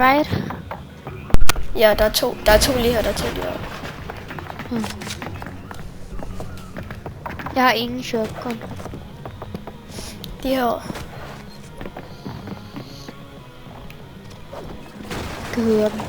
Right? Ja, der er to. Der er to lige her, der er to lige her. Jeg har ingen shotgun. De her. Kan høre dem.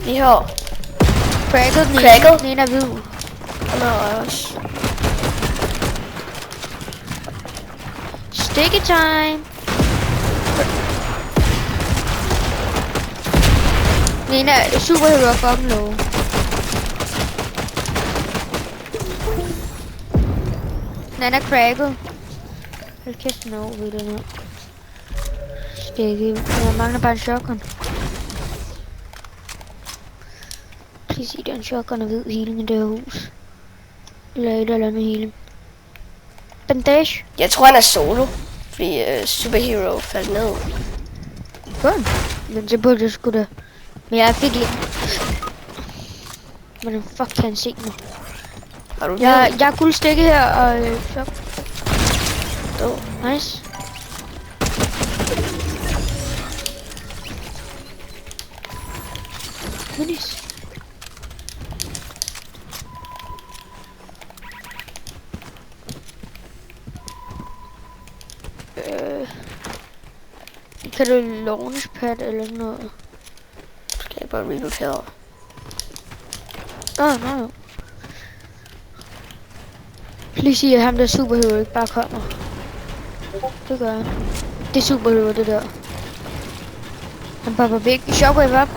De her. Cracket den Cracket? ene. Den ene er hvid. Og der er også. Sticky time. Den ene er superhero fucking low. Den anden er cracket. Hold kæft med over ved den her. Sticky. Jeg mangler bare en shotgun. Please sig, der er en shotgun og hvid healing i det her hus. Eller et eller andet healing. Bandage. Jeg tror han er solo. Fordi superhero faldt ned. Godt. Men så burde det sgu da. Men jeg fik ikke. Men fuck kan han se mig? Har du Jeg er guldstikke her og så. Nice. Nice. Kan du launchpad eller sådan noget? Skal jeg bare reload her? Nej. Please sig, at ham der superhero ikke bare kommer. Det gør han. Det er superhero, det der. Han popper væk. Shockwave op.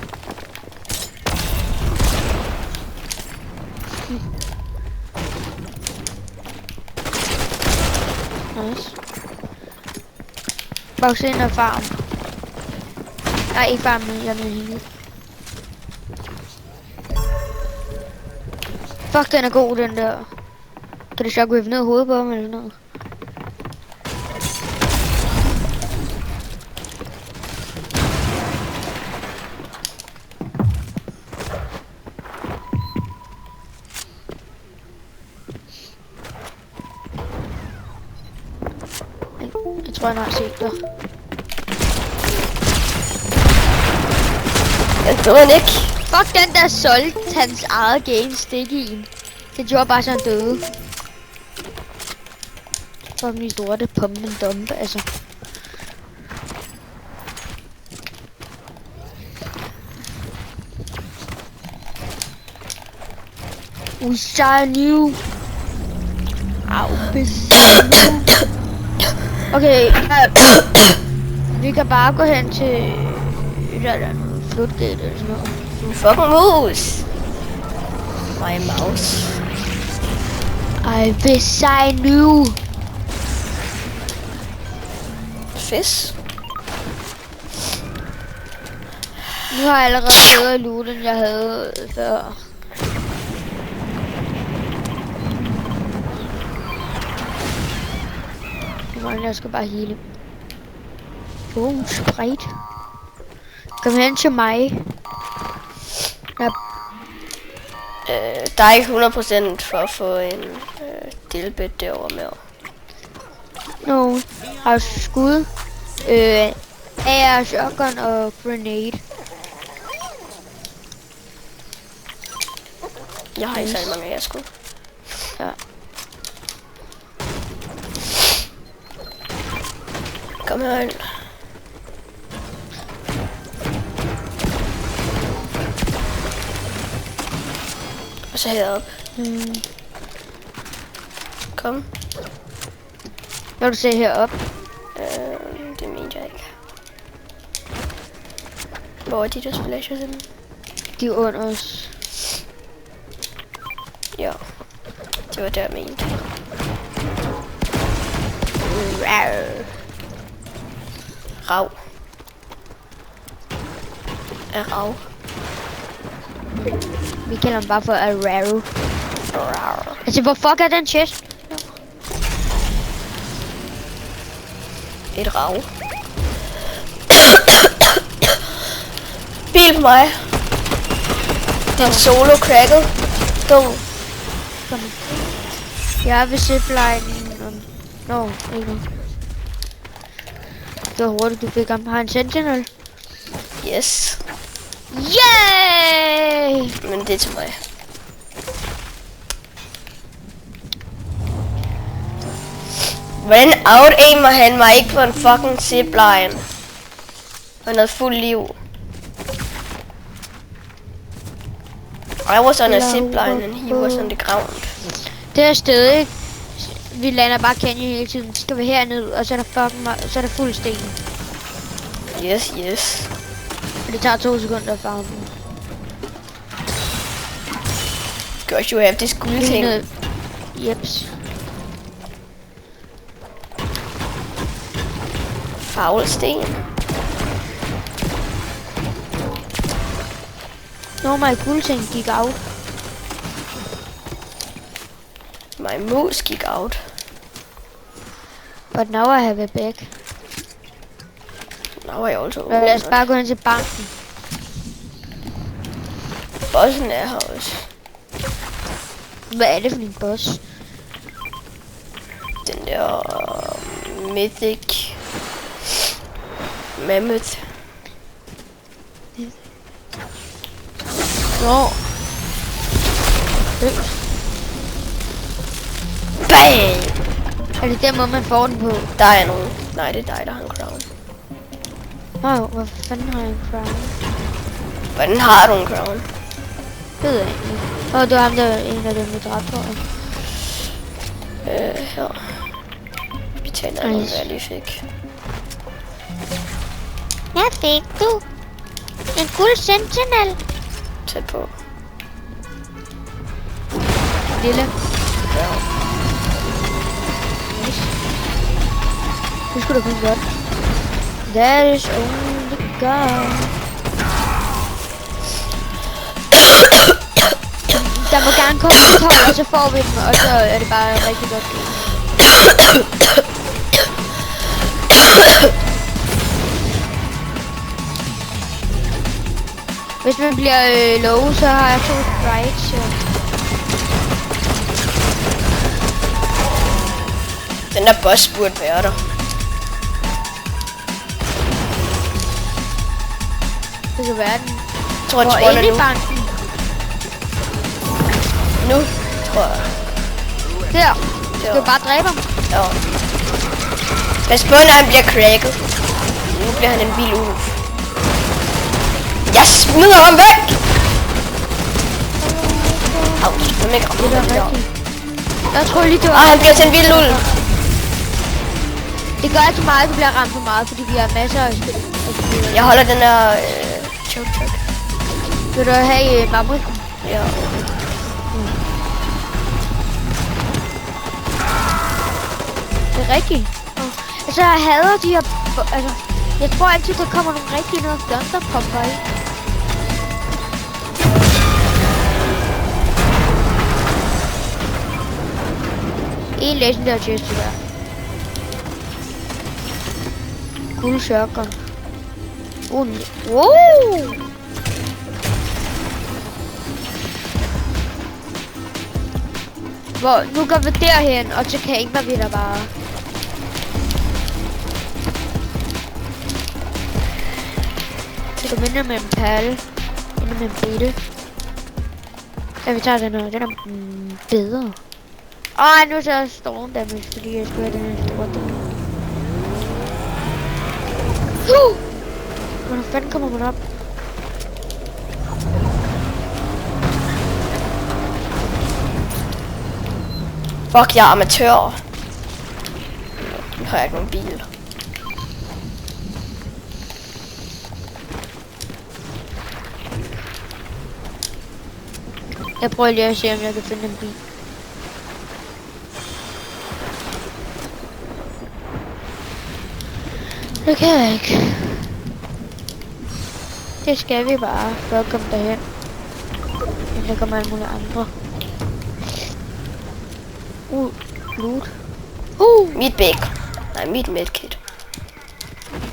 Nice. Box ind og farm. Nej, ikke farm, men jeg vil hænge. Fuck, den er god, den der. Kan du shockwave ned i hovedet på ham eller noget? Jeg tror, han har set dig. Jeg døde han ikke. Fuck, den der solgte hans eget game stick i en. Det gjorde bare så han døde. Fuck, min lorte pump and dump, altså. Usanu. Au, okay, vi kan bare gå hen til et eller andet floodgate eller sådan noget. Fucking mus. My mouse. I wish I knew. Fisk. Nu har jeg allerede bedre loot, end jeg havde før. Jeg skal bare heale. Sprite. Kom hen til mig. Der er ikke 100% for at få en delbit derovre med. No. Har skud. AR, shotgun og grenade. Jeg har ikke særlig mange af jer skud. Ja. Kom her ind. Og så herop. Kom. Når du ser herop. Det mente jeg ikke. Hvor er de der splashes henne? De er under os. Ja. Det var der jeg mente. Rav. Er rav. Vi kalder dem bare for Araro. Altså, hvor fuck er den chest? Et rav. Bil på mig. Det er en solo cracket. Dum. Jeg vil zipline. Nå, ikke nu. Det var hurtigt, du fik ham. Har en sentinel? Yes. Yay! Men det er til mig. Hvordan out-aimer han mig ikke på en fucking zipline? Han havde fuld liv. I was on a zipline and he was on the ground. Det er stadig. Vi lander bare canyon hele tiden. Så skal vi herned, og så er der så er der fuld sten. Yes, yes. Og det tager 2 sekunder at farme den. Gosh, you have this cool thing. Jeps. Foul sten. No, my cool thing gik out. My moose gik out. But now I have it back. Now I also. Lad os bare gå hen til banken. Bossen er her også. Hvad er det for en boss? Den der mythic mammoth. Nå. Bang! Er det den måde, man får den på? Der er nogen. Nej, det er dig, der har en crown. Nå, hvad fanden har jeg en crown? Hvordan har du en crown? Det ved jeg ikke. Åh, det var ham, der var en af dem, vi dræbte for. Her. Vi taler om, hvad jeg lige fik. Hvad fik du? En guld sentinel. Tæt på. Lille. Ja. Nice. Det skulle da kunne godt. That is only God. Der må gerne komme en 12, og så får vi dem, og så er det bare rigtig godt. Hvis man bliver low, så har jeg 2 strikes. Så. Den der boss burde være der. Det kan være den. Tror jeg, Hvor inde i nu. banken. Nu, tror jeg. Der. Skal vi bare dræbe ham? Ja. Pas på, når han bliver cracket. Nu bliver han en vild ulv. Jeg smider ham væk! Au, han er ikke ramt. Det er rigtigt. Jeg tror lige, det var... Han bliver til en vild ulv. Det gør ikke så meget, at du bliver ramt for meget, fordi vi har masser af spil. Jeg holder den her choke. Vil du have mammut? Ja. Det er rigtigt. Altså, jeg hader de her... Altså, jeg tror altid, der kommer nogle rigtige noget thunderpumper i. En legendary chest der. Cool shotgun. Wow! Hvor, nu går vi derhen, og så camper vi der bare. Det kan vinde med en palle. Vinde med en bitte. Ja, vi tager den her. Den er bedre. Nu så jeg storm damage, fordi jeg skulle have den her store damage. Hvordan fanden kommer man op? Fuck, jeg er amatør. Nu har jeg ikke nogen bil. Jeg prøver lige at se, om jeg kan finde en bil. Det kan jeg ikke. Det skal vi bare, for at komme derhen. Men der kommer alle mulige andre. Loot. Mit bæk. Nej, mit medkit.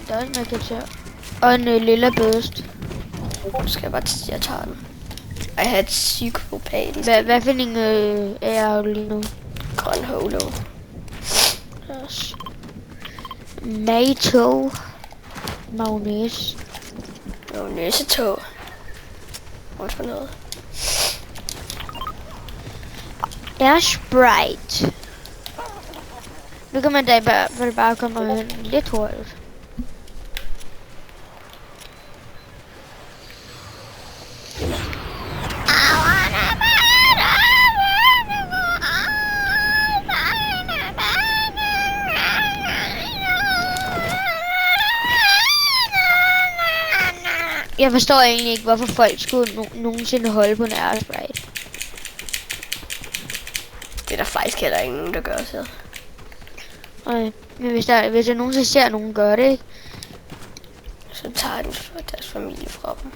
Der er også en medkit her. Og en lille burst. Nu skal jeg bare jeg tager den. I had psykopat. Hvad for en er du lige nu? Grøn holo. også. Mato. Mayonnaise. Mayonnaise-tog. Hvad for noget? Er Sprite. Nu kan man da i hvert fald bare komme lidt hurtigt. Jeg forstår egentlig ikke, hvorfor folk skulle nogensinde holde på en Air Sprite. Det er der faktisk heller ikke nogen, der gør så. Nej, men hvis jeg nogensinde ser nogen gøre det, ikke? Så tager den for deres familie fra dem.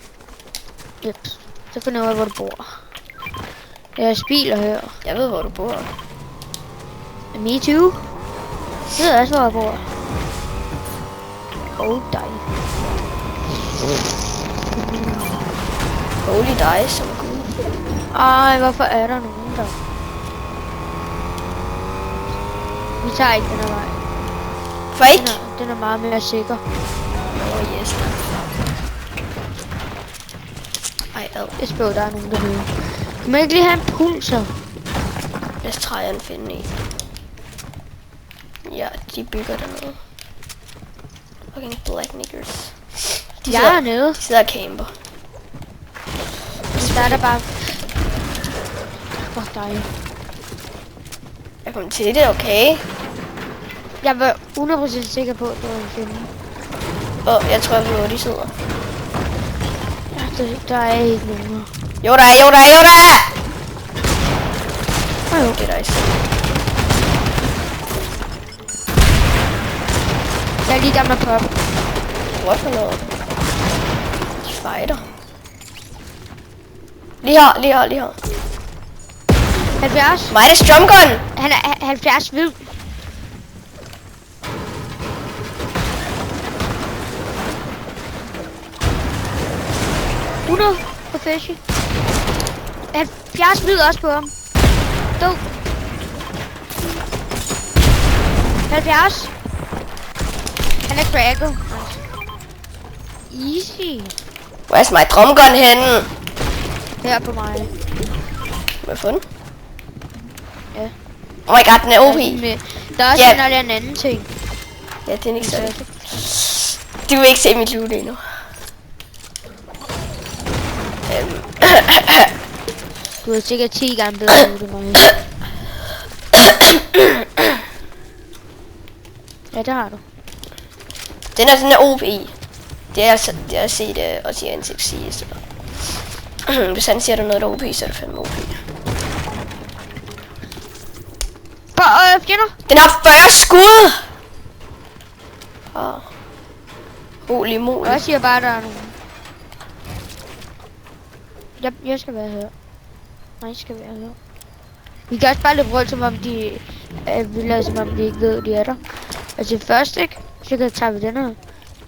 Yep. Så finder jeg ud af, hvor du bor. Jeg biler her. Jeg ved, hvor du bor. Me too. Jeg ved også, hvor jeg bor. Oh, dig. Holy dig, som gud. Ej, hvorfor er der nogen der? Vi tager ikke den her vej. For ikke? Den er meget mere sikker. Yes. Ej, ad. Jeg spørger, der er nogen dernede. Kan man ikke lige have en pulser? Lad os træde en finde i. Ja, de bygger dernede. Fucking black niggers. Jeg er nede. De sidder og camper. Der er der bare... Fuck dig. Jeg kommer til det, okay? Jeg var 100% sikker på, at det var en fjende. Jeg tror, jeg ved, hvor de sidder. Ja, der er ikke nogen her. Jo, der er, jo, der er, jo, der er! Jo. Det er der ikke. Jeg er lige gammel på. Hvad for noget? De fighter. Lige her, lige her, lige her. 70. Mig er det strumgun! Han er 70 hvid. På fishy. 70 hvid også på ham. Død. 70. Han er cracket. Easy. Where's my drum gun henne? Her på mig. Må jeg få den? Ja. Oh my god, den er OP. Der er også Ja. en anden ting. Ja, det er ikke så. Du vil ikke se mit loot endnu. Du er sikkert 10 gange bedre end mig. Ja, det har du. Den er OP. Det har jeg set også i ansigt sige. Så. Hvis han siger, der er noget, der er OP, så er det fandme OP. Fjender! Den har 40 skud! Holy moly. Jeg siger bare, der er nogen. Jeg skal være her. Nej, jeg skal være her. Vi kan også bare løbe rundt, som om de vi lader, som om de ikke ved, de er der. Altså først, ikke? Så tager vi den her.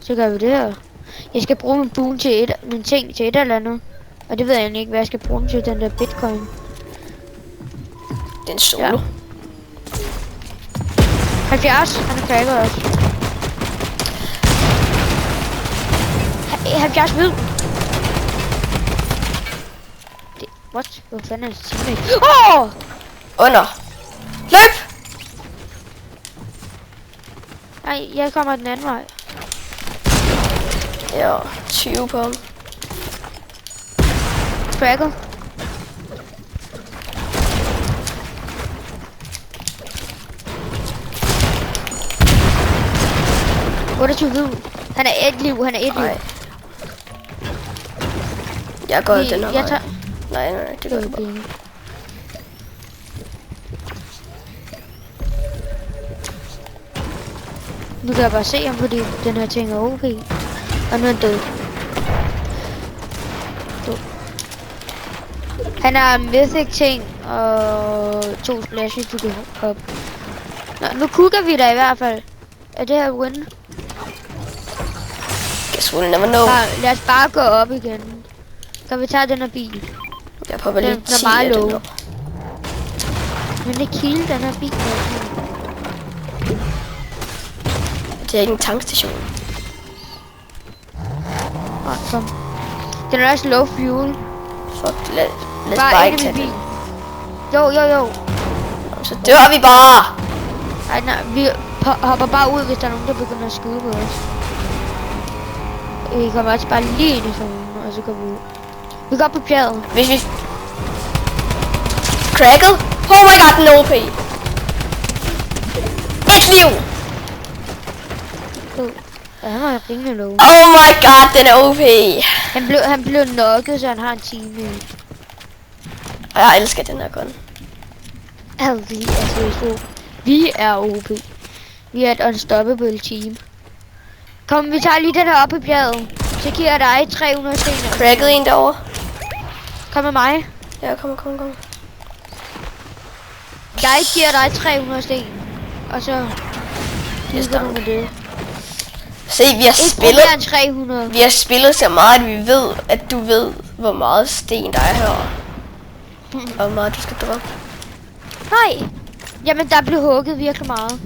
Så gør vi det her. Jeg skal bruge min boom til min ting til et eller andet. Og det ved jeg egentlig ikke, hvad jeg skal bruge til, den der bitcoin. Den solo. Ja. 70, han er cracket også. 70 hvid. What? Hvor fanden er det teammate? Åh! Under. Løb! Nej, jeg kommer den anden vej. Ja, 20 på ham. Cracket. Hvor er det hvid? Han er et liv, han er et liv. Jeg går den her vej. tager... Nej, det gør du bare. Nu kan jeg bare se ham, fordi den her ting er OP. Og nu er han død. Han har en mythic ting og 2 splashes, du kan hoppe. Nå, nu kugger vi da i hvert fald. Er det her win? Guess we'll never know. Lad os bare gå op igen. Kan vi tage den her bil? Jeg popper lige 10 er meget af den low. op. Men det kill den her bil. Det er ikke en tankstation. Nej, kom. Den er også low fuel. Fuck, lad os Bare bare ind ikke i tage min den. bil. Jo. Så dør vi bare! Nej, vi hopper bare ud, hvis der er nogen, der begynder at skyde på os. Vi kommer også bare lige ind i zonen, og så går vi ud. Vi går op på bjerget. Hvis vi... Cracket? Oh my god, den er OP! Et liv! Ja, han var rimelig low. Oh my god, den er OP! Han blev knocket, så han har en time. Og jeg elsker den her gun. Altså, vi er OP. Vi er et unstoppable team. Kom, vi tager lige den her op i bjerget. Så giver jeg dig 300 sten. Cracket en derovre. Kom med mig. Ja, kom. Jeg giver dig 300 sten. Og så... Det giver du med det. Se, vi har Ikke spillet... mere end 300. Vi har spillet så meget, at vi ved, at du ved, hvor meget sten der er her. Og hvor meget du skal droppe. Nej. Jamen, der blev hugget virkelig meget.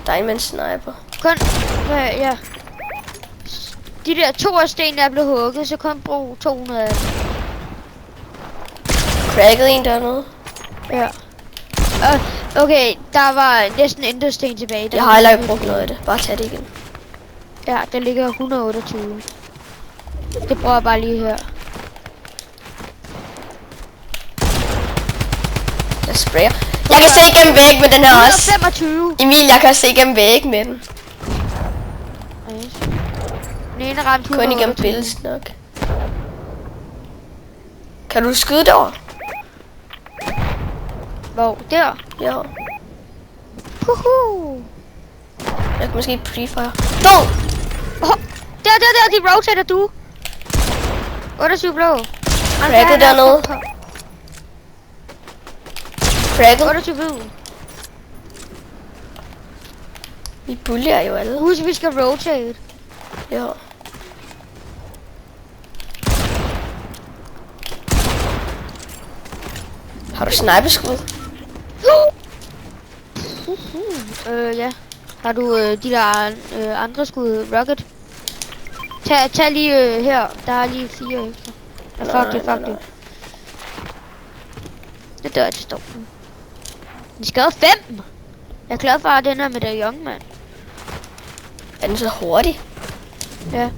Der er en med en sniper. Kun... Ja. De der 2 af sten, der blev hugget, så kun brug 200 af dem. Cracket en dernede. Ja. Okay, der var næsten intet sten tilbage. Jeg har heller ikke brugt noget af det. Bare tag det igen. Ja, der ligger 128. Det prøver jeg bare lige her. Jeg sprayer. Jeg kan se igennem væg med den her også. 125. Emil, jeg kan se igennem væg med den. Nice. Den ene ramte Kun igennem 128. billedet nok. Kan du skyde derovre? Hvor? Der? Ja. Huhu. Jeg kan måske prefire. Go! Der, de rotater du. 28 blå. Cracket dernede. Cracket. 28 blå. Vi bullier jo alle. Husk, vi skal rotate. Ja. Har du sniperskud? Ja. Har du de der andre skud rocket? Tag lige her. Der er lige 4 ekstra. Ja, fuck det. Det dør til stormen. Vi skal have 5. Jeg er glad for at den her medaljon, mand. Er den så hurtig? Ja.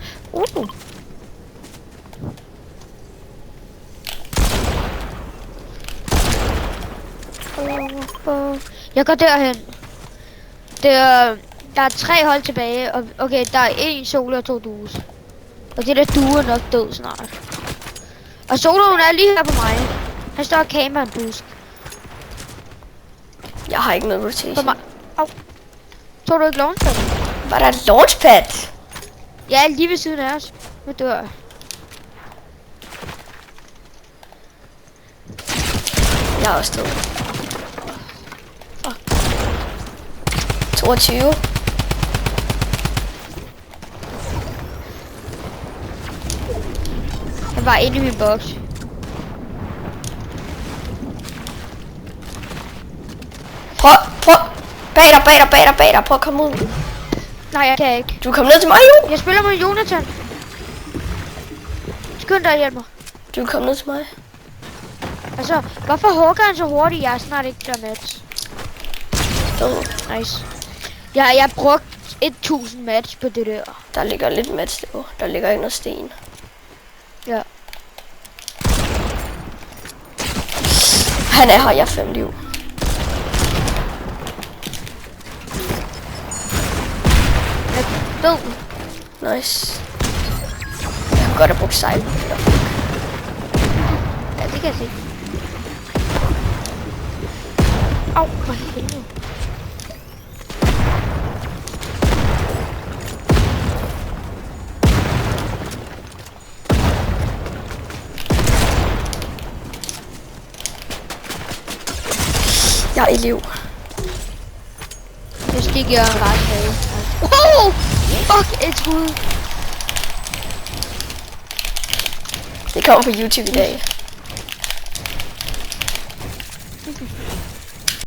Jeg går derhen. Der er 3 hold tilbage, og okay, der er 1 solo og 2 dues. Og det der due er nok død snart. Og soloen er lige her på mig. Han står og camper en busk. Jeg har ikke noget På rotation. mig. Au. Tog du ikke launchpad? Var der et launchpad? Ja, lige ved siden af os. Nu dør jeg. Jeg er også død. 22. Han var inde i min boks. Prøv. Bag dig. Prøv at komme ud. Nej, jeg kan ikke. Du er kommet ned til mig, jo. Jeg spiller med Jonathan. Skynd dig at hjælpe mig. Du er kommet ned til mig. Altså, hvorfor hugger han så hurtigt? Jeg er snart ikke der match. Nice. Jeg brugt 1000 match på det der. Der ligger lidt match der. Der ligger ikke noget sten. Ja. Han er her, jeg har 5 liv. Død. Nice. Jeg kan godt have brugt sejl. Ja, det kan jeg se. Au, for helvede. Jeg er i liv. Jeg stikker ret med. Oh! Fuck, et skud. Det kommer på YouTube i dag.